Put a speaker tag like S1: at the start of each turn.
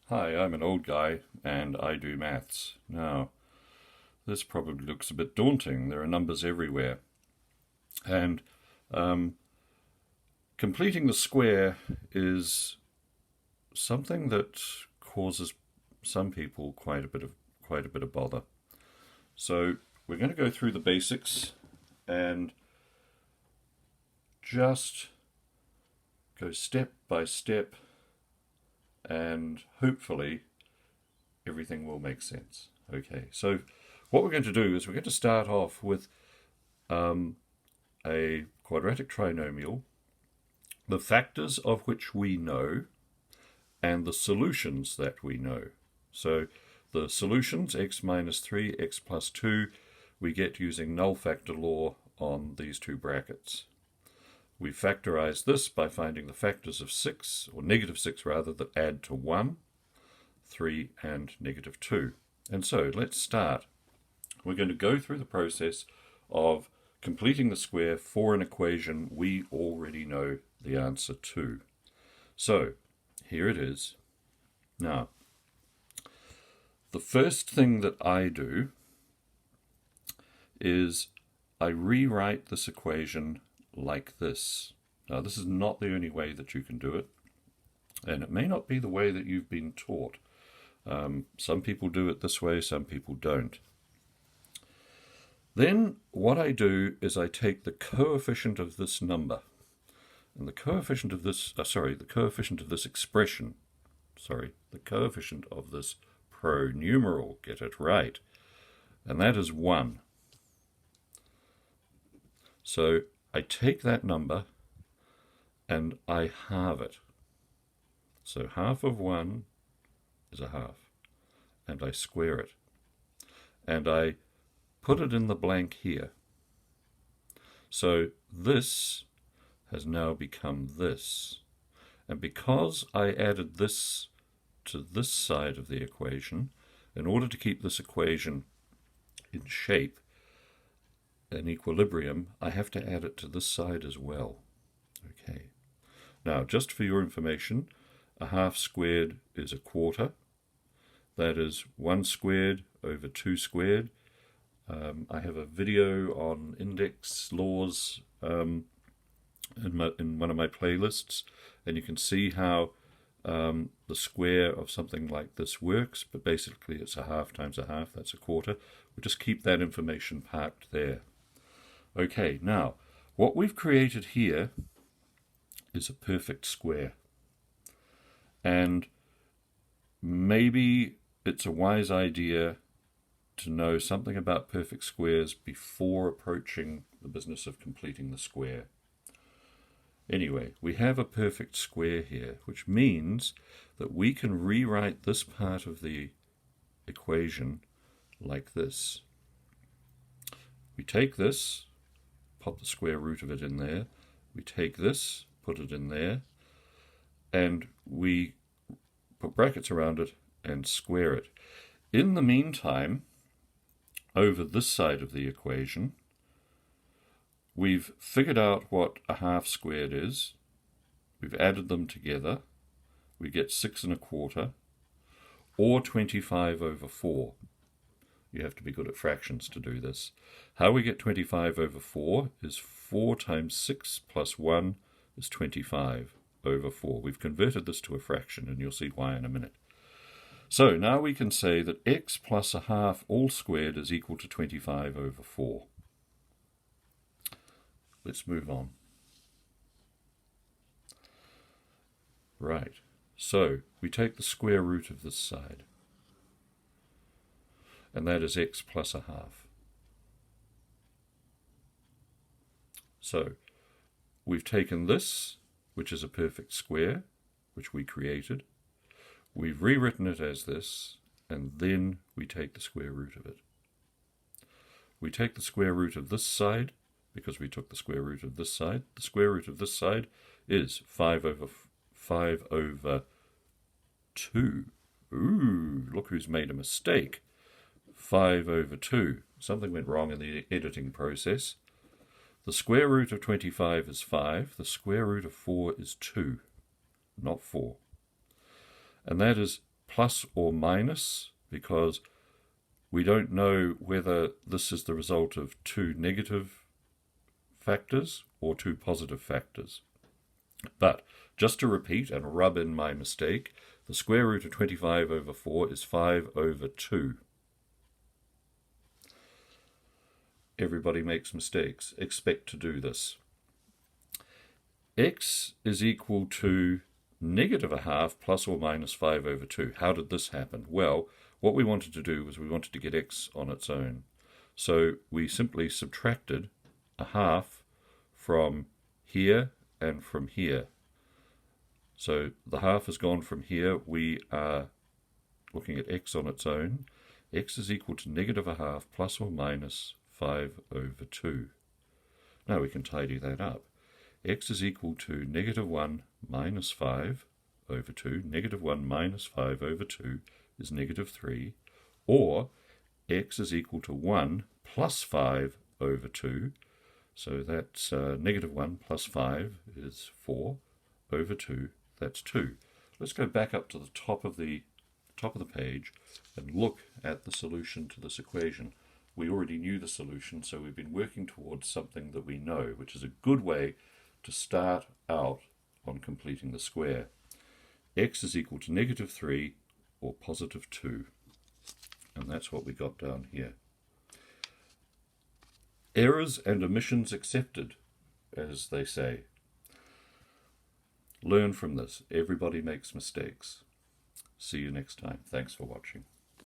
S1: Hi, I'm an old guy and I do maths. Now, this probably looks a bit daunting. There are numbers everywhere. And completing the square is something that causes some people quite a bit of bother. So we're going to go through the basics and just go step by step, and hopefully everything will make sense. Okay, so what we're going to do is we're going to start off with a quadratic trinomial, the factors of which we know, and the solutions that we know. So the solutions, x minus 3, x plus 2, we get using null factor law on these two brackets. We factorize this by finding the factors of 6, or negative 6 rather, that add to 1, 3 and negative 2. And so let's start. We're going to go through the process of completing the square for an equation we already know the answer to. So here it is. Now, the first thing that I do is I rewrite this equation like this. Now, this is not the only way that you can do it, and it may not be the way that you've been taught. Some people do it this way, some people don't. Then what I do is I take the coefficient of this number, and the coefficient of this expression, the coefficient of this pronumeral, get it right, and that is 1. So I take that number and I halve it. So half of 1 is a half, and I square it. And I put it in the blank here. So this has now become this. And because I added this to this side of the equation, in order to keep this equation in shape, an equilibrium, I have to add it to this side as well. Okay. Now, just for your information, a half squared is a quarter. That is 1 squared over 2 squared. I have a video on index laws in one of my playlists, and you can see how the square of something like this works, but basically it's a half times a half, that's a quarter. We'll just keep that information parked there. Okay, now, what we've created here is a perfect square. And maybe it's a wise idea to know something about perfect squares before approaching the business of completing the square. Anyway, we have a perfect square here, which means that we can rewrite this part of the equation like this. We take this, pop the square root of it in there. We take this, put it in there, and we put brackets around it and square it. In the meantime, over this side of the equation, we've figured out what a half squared is. We've added them together. We get 6 1/4, or 25 over 4. You have to be good at fractions to do this. How we get 25 over 4 is 4 times 6 plus 1 is 25 over 4. We've converted this to a fraction, and you'll see why in a minute. So now we can say that x plus a half all squared is equal to 25 over 4. Let's move on. Right, so we take the square root of this side, and that is x plus a half. So we've taken this, which is a perfect square, which we created. We've rewritten it as this, and then we take the square root of it. We take the square root of this side, because we took the square root of this side. The square root of this side is 5 over 2. Ooh, look who's made a mistake. 5 over 2. Something went wrong in the editing process. The square root of 25 is 5. The square root of 4 is 2, not 4. And that is plus or minus because we don't know whether this is the result of two negative factors or two positive factors. But just to repeat and rub in my mistake, the square root of 25 over 4 is 5 over 2. Everybody makes mistakes. Expect to do this. X is equal to negative a half plus or minus 5 over 2. How did this happen? Well, what we wanted to do was we wanted to get x on its own. So we simply subtracted a half from here and from here. So the half has gone from here. We are looking at x on its own. X is equal to negative a half plus or minus 5 over 2. Now we can tidy that up. X is equal to negative 1 minus 5 over 2. Negative 1 minus 5 over 2 is negative 3. Or x is equal to 1 plus 5 over 2. So that's negative 1 plus 5 is 4 over 2. That's 2. Let's go back up to the top of the page and look at the solution to this equation. We already knew the solution, so we've been working towards something that we know, which is a good way to start out on completing the square. X is equal to negative 3 or positive 2. And that's what we got down here. Errors and omissions accepted, as they say. Learn from this. Everybody makes mistakes. See you next time. Thanks for watching.